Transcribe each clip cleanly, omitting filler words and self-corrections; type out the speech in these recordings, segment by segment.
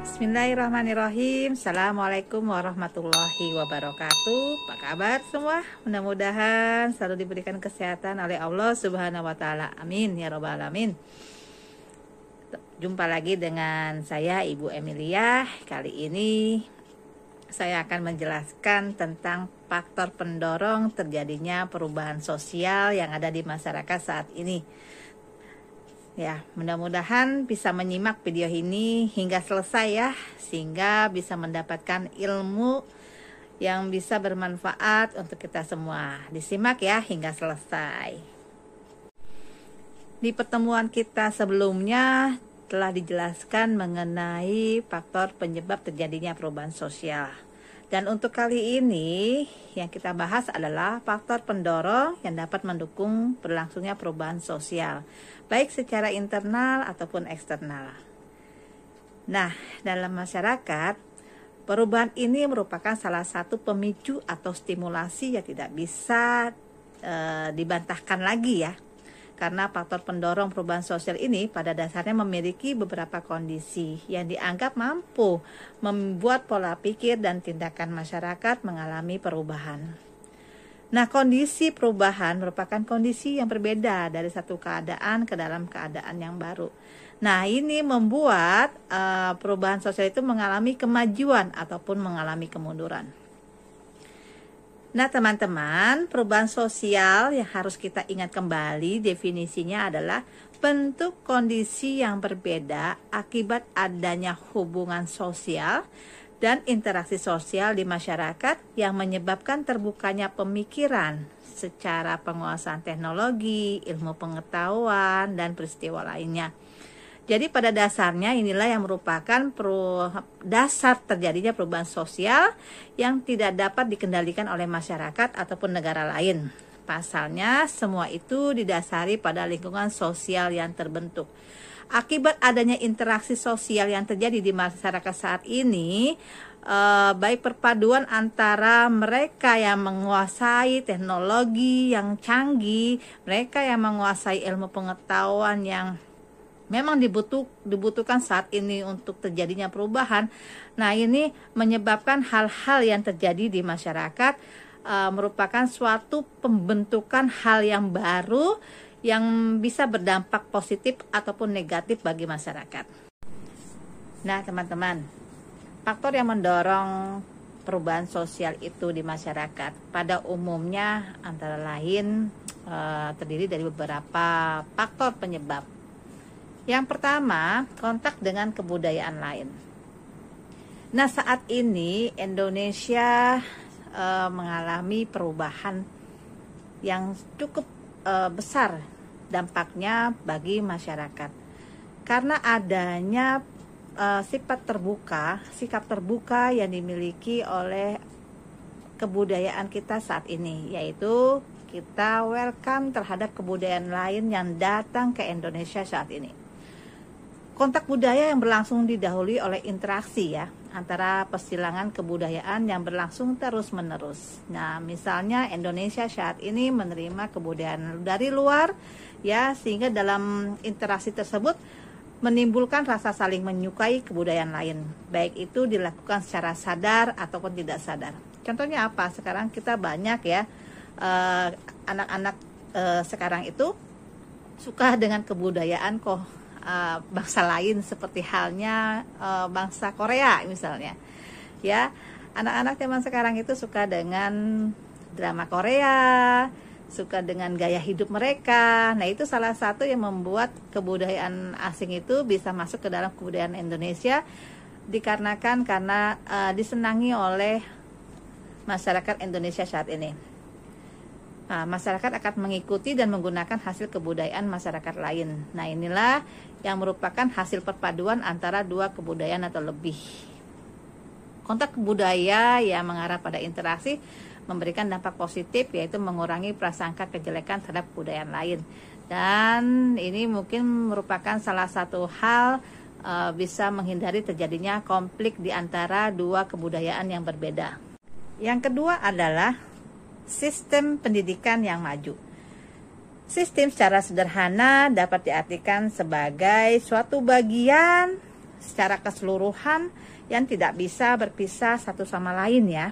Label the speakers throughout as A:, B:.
A: Bismillahirrahmanirrahim. Assalamualaikum warahmatullahi wabarakatuh. Apa kabar semua? Mudah-mudahan selalu diberikan kesehatan oleh Allah Subhanahu wa taala. Amin ya rabbal alamin. Jumpa lagi dengan saya Ibu Emilia. Kali ini saya akan menjelaskan tentang faktor pendorong terjadinya perubahan sosial yang ada di masyarakat saat ini. Ya, mudah-mudahan bisa menyimak video ini hingga selesai ya, sehingga bisa mendapatkan ilmu yang bisa bermanfaat untuk kita semua. Disimak ya hingga selesai. Di pertemuan kita sebelumnya telah dijelaskan mengenai faktor penyebab terjadinya perubahan sosial. Dan untuk kali ini yang kita bahas adalah faktor pendorong yang dapat mendukung berlangsungnya perubahan sosial, baik secara internal ataupun eksternal. Nah, dalam masyarakat, perubahan ini merupakan salah satu pemicu atau stimulasi yang tidak bisa dibantahkan lagi ya. Karena faktor pendorong perubahan sosial ini pada dasarnya memiliki beberapa kondisi yang dianggap mampu membuat pola pikir dan tindakan masyarakat mengalami perubahan. Nah, kondisi perubahan merupakan kondisi yang berbeda dari satu keadaan ke dalam keadaan yang baru. Nah, ini membuat perubahan sosial itu mengalami kemajuan ataupun mengalami kemunduran. Nah, teman-teman, perubahan sosial yang harus kita ingat kembali definisinya adalah bentuk kondisi yang berbeda akibat adanya hubungan sosial dan interaksi sosial di masyarakat yang menyebabkan terbukanya pemikiran secara penguasaan teknologi, ilmu pengetahuan, dan peristiwa lainnya. Jadi pada dasarnya inilah yang merupakan dasar terjadinya perubahan sosial yang tidak dapat dikendalikan oleh masyarakat ataupun negara lain. Pasalnya semua itu didasari pada lingkungan sosial yang terbentuk. Akibat adanya interaksi sosial yang terjadi di masyarakat saat ini, baik perpaduan antara mereka yang menguasai teknologi yang canggih, mereka yang menguasai ilmu pengetahuan yang memang dibutuhkan saat ini untuk terjadinya perubahan. Nah, ini menyebabkan hal-hal yang terjadi di masyarakat merupakan suatu pembentukan hal yang baru yang bisa berdampak positif ataupun negatif bagi masyarakat. Nah, teman-teman, faktor yang mendorong perubahan sosial itu di masyarakat pada umumnya antara lain terdiri dari beberapa faktor penyebab. Yang pertama, kontak dengan kebudayaan lain. Nah, saat ini Indonesia mengalami perubahan yang cukup besar dampaknya bagi masyarakat. Karena adanya sikap terbuka yang dimiliki oleh kebudayaan kita saat ini, yaitu kita welcome terhadap kebudayaan lain yang datang ke Indonesia saat ini. Kontak budaya yang berlangsung didahului oleh interaksi ya antara persilangan kebudayaan yang berlangsung terus-menerus. Nah, misalnya Indonesia saat ini menerima kebudayaan dari luar ya, sehingga dalam interaksi tersebut menimbulkan rasa saling menyukai kebudayaan lain, baik itu dilakukan secara sadar ataupun tidak sadar. Contohnya apa? Sekarang kita banyak ya anak-anak sekarang itu suka dengan kebudayaan bangsa lain, seperti halnya bangsa Korea misalnya ya. Anak-anak zaman sekarang itu suka dengan drama Korea, suka dengan gaya hidup mereka. Nah, itu salah satu yang membuat kebudayaan asing itu bisa masuk ke dalam kebudayaan Indonesia dikarenakan karena disenangi oleh masyarakat Indonesia saat ini. Nah, masyarakat akan mengikuti dan menggunakan hasil kebudayaan masyarakat lain. Nah, inilah yang merupakan hasil perpaduan antara dua kebudayaan atau lebih. Kontak budaya yang mengarah pada interaksi memberikan dampak positif, yaitu mengurangi prasangka kejelekan terhadap kebudayaan lain. Dan ini mungkin merupakan salah satu hal bisa menghindari terjadinya konflik di antara dua kebudayaan yang berbeda. Yang kedua adalah sistem pendidikan yang maju. Sistem secara sederhana dapat diartikan sebagai suatu bagian secara keseluruhan yang tidak bisa berpisah satu sama lain ya.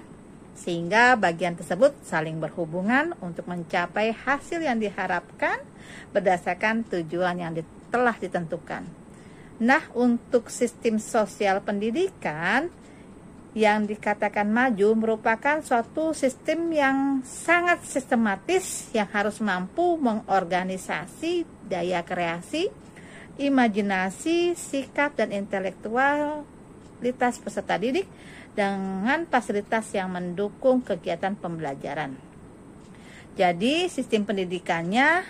A: Sehingga bagian tersebut saling berhubungan untuk mencapai hasil yang diharapkan berdasarkan tujuan yang telah ditentukan. Nah, untuk sistem sosial pendidikan yang dikatakan maju merupakan suatu sistem yang sangat sistematis yang harus mampu mengorganisasi daya kreasi, imajinasi, sikap, dan intelektualitas peserta didik dengan fasilitas yang mendukung kegiatan pembelajaran. Jadi, sistem pendidikannya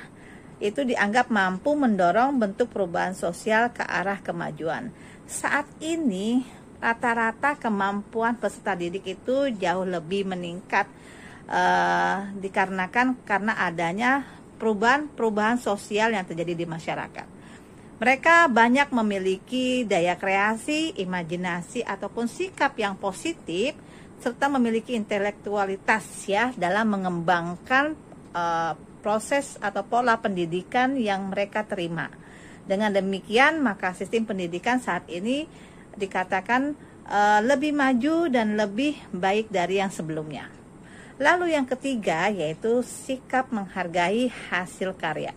A: itu dianggap mampu mendorong bentuk perubahan sosial ke arah kemajuan. Saat ini, rata-rata kemampuan peserta didik itu jauh lebih meningkat dikarenakan karena adanya perubahan sosial yang terjadi di masyarakat. Mereka banyak memiliki daya kreasi, imajinasi, ataupun sikap yang positif, serta memiliki intelektualitas ya dalam mengembangkan proses atau pola pendidikan yang mereka terima. Dengan demikian, maka sistem pendidikan saat ini dikatakan lebih maju dan lebih baik dari yang sebelumnya. Lalu yang ketiga yaitu sikap menghargai hasil karya.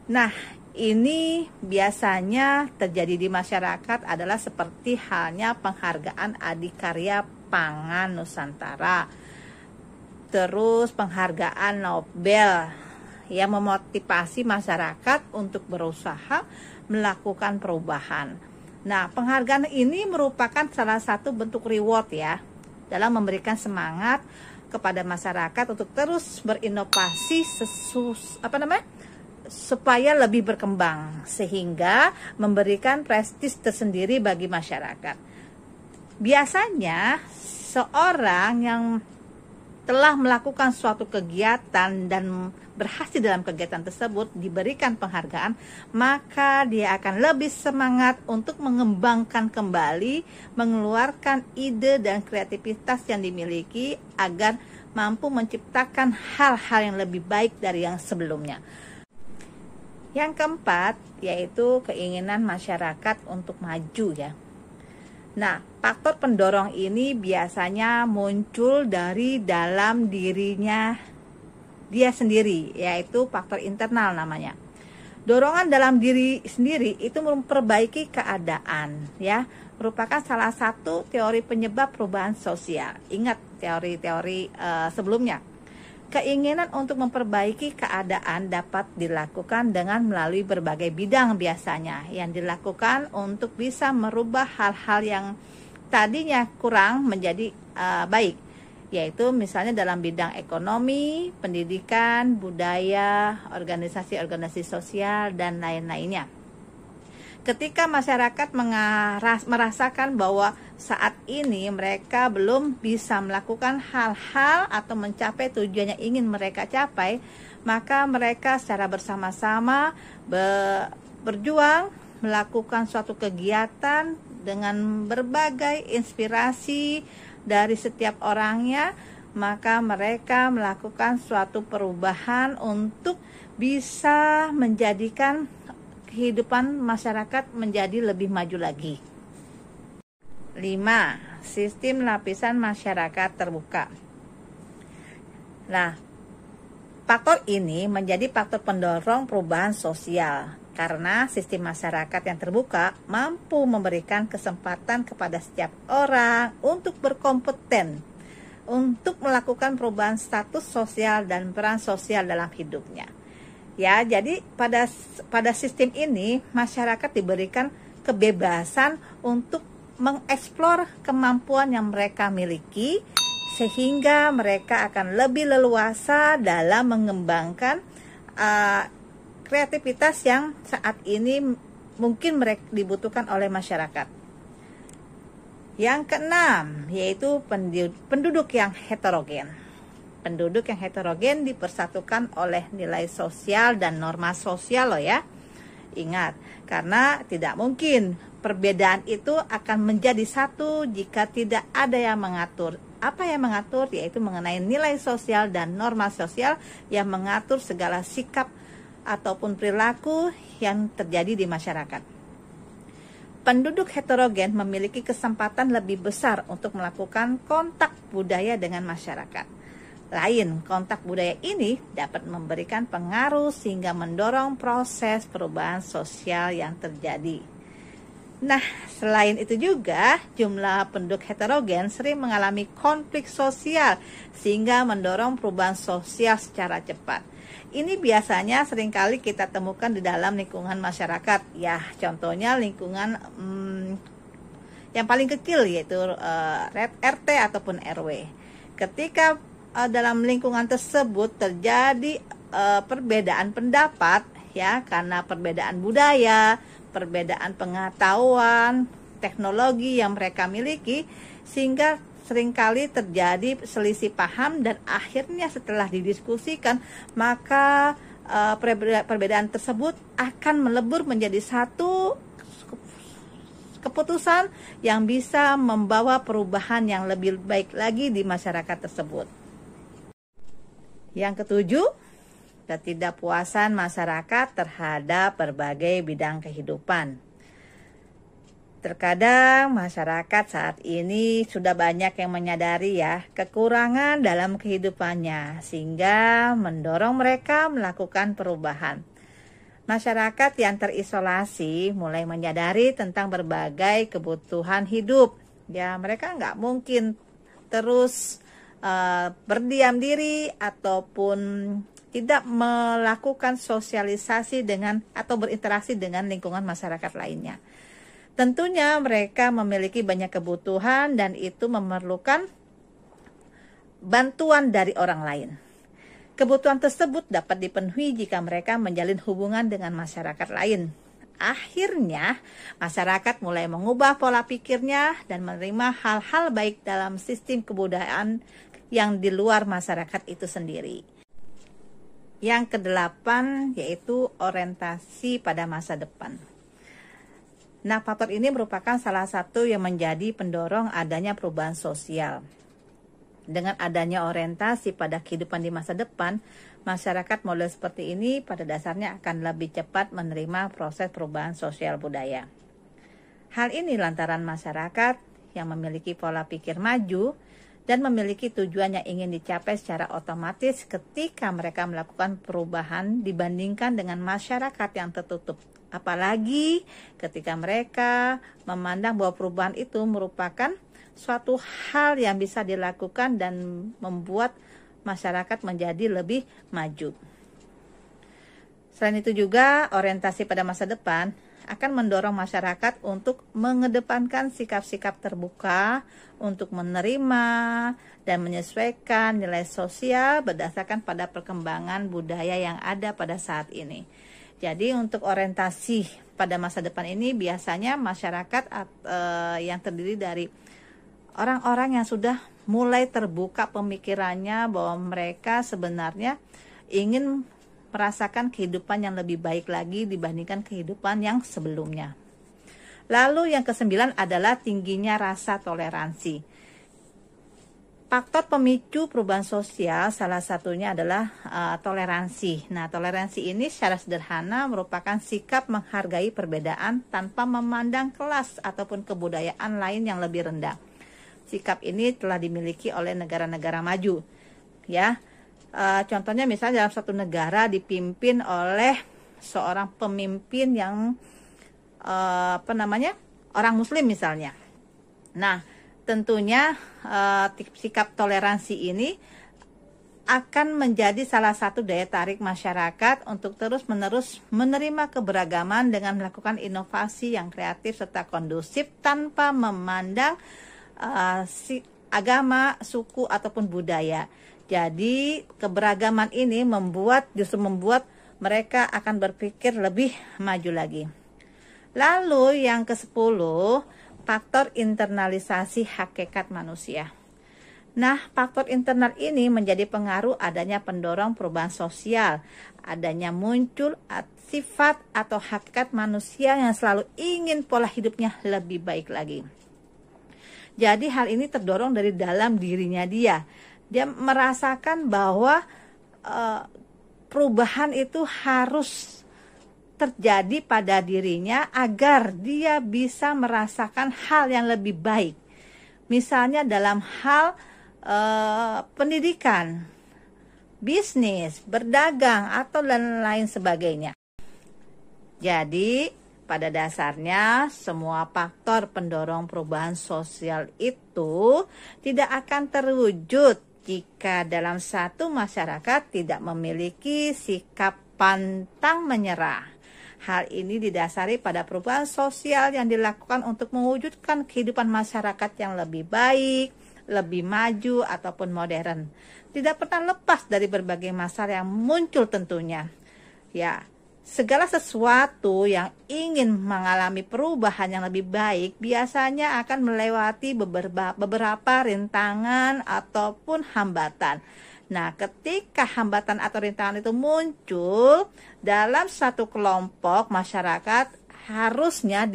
A: Nah, ini biasanya terjadi di masyarakat adalah seperti halnya penghargaan Adikarya Pangan Nusantara, terus penghargaan Nobel yang memotivasi masyarakat untuk berusaha melakukan perubahan. Nah, penghargaan ini merupakan salah satu bentuk reward ya dalam memberikan semangat kepada masyarakat untuk terus berinovasi supaya lebih berkembang sehingga memberikan prestis tersendiri bagi masyarakat. Biasanya seorang yang telah melakukan suatu kegiatan dan berhasil dalam kegiatan tersebut diberikan penghargaan, maka dia akan lebih semangat untuk mengembangkan kembali, mengeluarkan ide dan kreativitas yang dimiliki agar mampu menciptakan hal-hal yang lebih baik dari yang sebelumnya. Yang keempat yaitu keinginan masyarakat untuk maju ya. Nah, faktor pendorong ini biasanya muncul dari dalam dirinya dia sendiri, yaitu faktor internal namanya. Dorongan dalam diri sendiri itu memperbaiki keadaan, ya, merupakan salah satu teori penyebab perubahan sosial. Ingat teori-teori sebelumnya. Keinginan untuk memperbaiki keadaan dapat dilakukan dengan melalui berbagai bidang biasanya yang dilakukan untuk bisa merubah hal-hal yang tadinya kurang menjadi baik, yaitu misalnya dalam bidang ekonomi, pendidikan, budaya, organisasi-organisasi sosial, dan lain-lainnya. Ketika masyarakat merasakan bahwa saat ini mereka belum bisa melakukan hal-hal atau mencapai tujuan yang ingin mereka capai, maka mereka secara bersama-sama berjuang melakukan suatu kegiatan dengan berbagai inspirasi dari setiap orangnya, maka mereka melakukan suatu perubahan untuk bisa menjadikan kehidupan masyarakat menjadi lebih maju lagi. 5. Sistem lapisan masyarakat terbuka. Nah, faktor ini menjadi faktor pendorong perubahan sosial karena sistem masyarakat yang terbuka mampu memberikan kesempatan kepada setiap orang untuk berkompeten untuk melakukan perubahan status sosial dan peran sosial dalam hidupnya. Ya, jadi pada sistem ini masyarakat diberikan kebebasan untuk mengeksplor kemampuan yang mereka miliki sehingga mereka akan lebih leluasa dalam mengembangkan kreativitas yang saat ini mungkin mereka dibutuhkan oleh masyarakat. Yang keenam yaitu penduduk yang heterogen. Penduduk yang heterogen dipersatukan oleh nilai sosial dan norma sosial loh ya. Ingat, karena tidak mungkin perbedaan itu akan menjadi satu jika tidak ada yang mengatur. Apa yang mengatur? Yaitu mengenai nilai sosial dan norma sosial yang mengatur segala sikap ataupun perilaku yang terjadi di masyarakat. Penduduk heterogen memiliki kesempatan lebih besar untuk melakukan kontak budaya dengan masyarakat lain. Kontak budaya ini dapat memberikan pengaruh sehingga mendorong proses perubahan sosial yang terjadi. Nah, selain itu juga jumlah penduduk heterogen sering mengalami konflik sosial sehingga mendorong perubahan sosial secara cepat. Ini biasanya seringkali kita temukan di dalam lingkungan masyarakat. Ya, contohnya lingkungan yang paling kecil yaitu RT ataupun RW. Ketika dalam lingkungan tersebut terjadi perbedaan pendapat, ya, karena perbedaan budaya, perbedaan pengetahuan, teknologi yang mereka miliki, sehingga seringkali terjadi selisih paham dan akhirnya setelah didiskusikan maka perbedaan tersebut akan melebur menjadi satu keputusan yang bisa membawa perubahan yang lebih baik lagi di masyarakat tersebut. Yang ketujuh, ketidakpuasan masyarakat terhadap berbagai bidang kehidupan. Terkadang masyarakat saat ini sudah banyak yang menyadari ya kekurangan dalam kehidupannya sehingga mendorong mereka melakukan perubahan. Masyarakat yang terisolasi mulai menyadari tentang berbagai kebutuhan hidup. Ya, mereka nggak mungkin terus berdiam diri ataupun tidak melakukan sosialisasi dengan atau berinteraksi dengan lingkungan masyarakat lainnya. Tentunya mereka memiliki banyak kebutuhan dan itu memerlukan bantuan dari orang lain. Kebutuhan tersebut dapat dipenuhi jika mereka menjalin hubungan dengan masyarakat lain. Akhirnya, masyarakat mulai mengubah pola pikirnya dan menerima hal-hal baik dalam sistem kebudayaan yang di luar masyarakat itu sendiri. Yang kedelapan yaitu orientasi pada masa depan. Nah, faktor ini merupakan salah satu yang menjadi pendorong adanya perubahan sosial. Dengan adanya orientasi pada kehidupan di masa depan, masyarakat model seperti ini pada dasarnya akan lebih cepat menerima proses perubahan sosial budaya. Hal ini lantaran masyarakat yang memiliki pola pikir maju dan memiliki tujuan yang ingin dicapai secara otomatis ketika mereka melakukan perubahan dibandingkan dengan masyarakat yang tertutup. Apalagi ketika mereka memandang bahwa perubahan itu merupakan suatu hal yang bisa dilakukan dan membuat masyarakat menjadi lebih maju. Selain itu juga orientasi pada masa depan akan mendorong masyarakat untuk mengedepankan sikap-sikap terbuka untuk menerima dan menyesuaikan nilai sosial berdasarkan pada perkembangan budaya yang ada pada saat ini. Jadi untuk orientasi pada masa depan ini biasanya masyarakat yang terdiri dari orang-orang yang sudah mulai terbuka pemikirannya bahwa mereka sebenarnya ingin merasakan kehidupan yang lebih baik lagi dibandingkan kehidupan yang sebelumnya. Lalu yang kesembilan adalah tingginya rasa toleransi. Faktor pemicu perubahan sosial salah satunya adalah toleransi. Nah, toleransi ini secara sederhana merupakan sikap menghargai perbedaan tanpa memandang kelas ataupun kebudayaan lain yang lebih rendah. Sikap ini telah dimiliki oleh negara-negara maju. Ya, contohnya misalnya dalam satu negara dipimpin oleh seorang pemimpin yang orang Muslim misalnya. Nah, tentunya sikap toleransi ini akan menjadi salah satu daya tarik masyarakat untuk terus-menerus menerima keberagaman dengan melakukan inovasi yang kreatif serta kondusif tanpa memandang agama, suku ataupun budaya. Jadi keberagaman ini justru membuat mereka akan berpikir lebih maju lagi. Lalu yang ke-10, faktor internalisasi hakikat manusia. Nah, faktor internal ini menjadi pengaruh adanya pendorong perubahan sosial, adanya muncul sifat atau hakikat manusia yang selalu ingin pola hidupnya lebih baik lagi. Jadi hal ini terdorong dari dalam dirinya dia. Dia merasakan bahwa perubahan itu harus terjadi pada dirinya agar dia bisa merasakan hal yang lebih baik. Misalnya dalam hal pendidikan, bisnis, berdagang, atau dan lain sebagainya. Jadi, pada dasarnya semua faktor pendorong perubahan sosial itu tidak akan terwujud jika dalam satu masyarakat tidak memiliki sikap pantang menyerah. Hal ini didasari pada perubahan sosial yang dilakukan untuk mewujudkan kehidupan masyarakat yang lebih baik, lebih maju, ataupun modern. Tidak pernah lepas dari berbagai masalah yang muncul tentunya. Ya, segala sesuatu yang ingin mengalami perubahan yang lebih baik biasanya akan melewati beberapa rintangan ataupun hambatan. Nah, ketika hambatan atau rintangan itu muncul dalam satu kelompok masyarakat, harusnya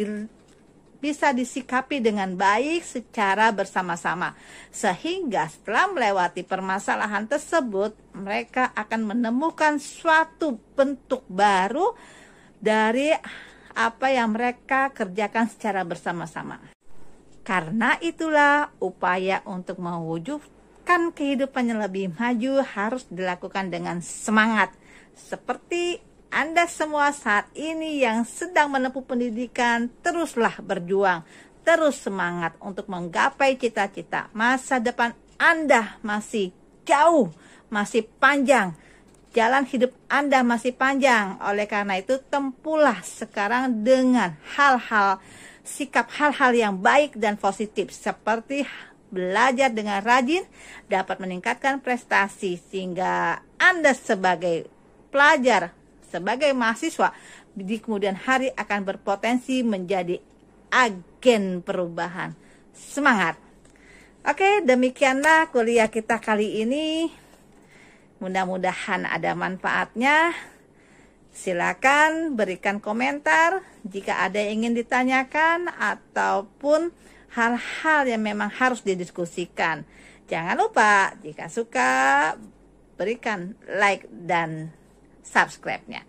A: bisa disikapi dengan baik secara bersama-sama. Sehingga setelah melewati permasalahan tersebut, mereka akan menemukan suatu bentuk baru dari apa yang mereka kerjakan secara bersama-sama. Karena itulah upaya untuk mewujudkan kehidupan yang lebih maju harus dilakukan dengan semangat. Seperti Anda semua saat ini yang sedang menempuh pendidikan, teruslah berjuang, terus semangat untuk menggapai cita-cita. Masa depan Anda masih jauh, masih panjang. Jalan hidup Anda masih panjang. Oleh karena itu, tempuhlah sekarang dengan sikap hal-hal yang baik dan positif, seperti belajar dengan rajin dapat meningkatkan prestasi, sehingga Anda sebagai pelajar, sebagai mahasiswa di kemudian hari akan berpotensi menjadi agen perubahan. Semangat! Oke, demikianlah kuliah kita kali ini. Mudah-mudahan ada manfaatnya. Silakan berikan komentar jika ada yang ingin ditanyakan ataupun hal-hal yang memang harus didiskusikan. Jangan lupa jika suka berikan like dan subscribe-nya.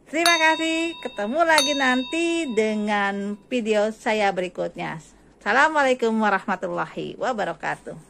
A: Terima kasih. Ketemu lagi nanti dengan video saya berikutnya. Assalamualaikum warahmatullahi wabarakatuh.